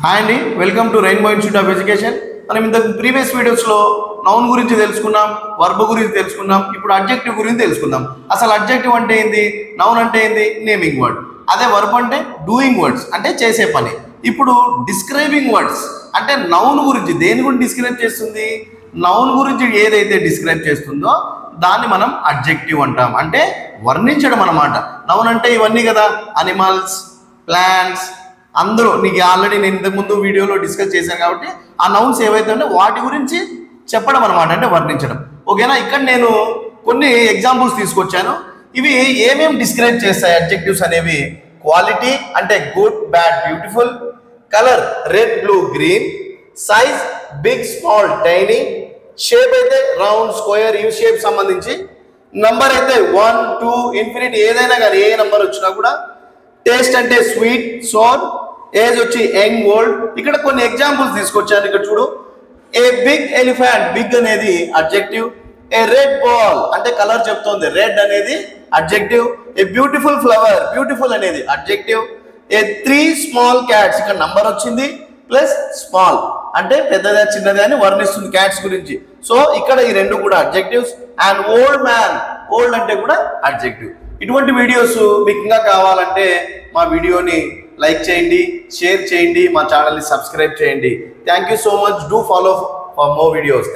Hi అండి, welcome to rainbow institute of education. మనం ఇంత ప్రీవియస్ వీడియోస్లో నౌన్ గురించి తెలుసుకున్నాం, వర్బ్ గురించి తెలుసుకున్నాం. ఇప్పుడు అడ్జెక్టివ్ గురించి తెలుసుకుందాం. అసలు అడ్జెక్టివ్ అంటే ఏంది, నౌన్ అంటే ఏంది, నేమింగ్ వర్డ్. అదే వర్బ్ అంటే డూయింగ్ వర్డ్స్, అంటే చేసే పని. ఇప్పుడు డిస్క్రైబింగ్ వర్డ్స్ అంటే నౌన్ గురించి, దేని గురించి డిస్క్రైబ్ చేస్తుంది, నౌన్ గురించి ఏదైతే డిస్క్రైబ్ చేస్తుందో దాన్ని మనం అడ్జెక్టివ్ అంటాం. అంటే వర్ణించడం అన్నమాట. నౌన్ అంటే ఇవన్నీ కదా, అనిమల్స్, ప్లాంట్స్, అందరూ నీకు ఆల్రెడీ నేను ఇంతకుముందు వీడియోలో డిస్కస్ చేశాను కాబట్టి ఆ నౌన్స్ ఏవైతే ఉన్నాయో వాటి గురించి చెప్పడం అనమాట, అంటే వర్ణించడం. ఓకేనా. ఇక్కడ నేను కొన్ని ఎగ్జాంపుల్స్ తీసుకొచ్చాను. ఇవి ఏమేమి డిస్క్రైబ్ చేస్తాయి అడ్జెక్టివ్స్ అనేవి. క్వాలిటీ అంటే good, bad, beautiful. Colour red, blue, green. Size big, small, tiny. Shape అయితే రౌండ్, స్క్వేర్, యూ షేప్ సంబంధించి. నంబర్ అయితే 1, 2, ఇన్ఫినిటీ, ఏదైనా కానీ ఏ నంబర్ వచ్చినా కూడా. టేస్ట్ అంటే స్వీట్, సోర్. ఏజ్ వచ్చి యంగ్, ఓల్డ్. ఇక్కడ కొన్ని ఎగ్జాంపుల్స్ తీసుకొచ్చాను. ఇక్కడ చూడు. ఏ బిగ్ ఎలిఫెంట్, బిగ్ అనేది అడ్జెక్టివ్. ఏ రెడ్ బాల్ అంటే కలర్ చెప్తోంది, రెడ్ అనేది adjective. A beautiful flower, beautiful అనేది అడ్జెక్టివ్. ఏ 3 స్మాల్ క్యాట్స్, ఇక్కడ నంబర్ వచ్చింది ప్లస్ స్మాల్ అంటే పెద్దదా చిన్నది అని వర్ణిస్తుంది క్యాట్స్ గురించి. సో ఇక్కడ ఈ రెండు కూడా adjectives. And old man, old అంటే కూడా అడ్జెక్టివ్. ఇటువంటి వీడియోస్ మీకు ఇంకా కావాలంటే మా వీడియోని లైక్ చేయండి, షేర్ చేయండి, మా ఛానల్ని సబ్స్క్రైబ్ చేయండి. Thank you so much. Do follow for more videos.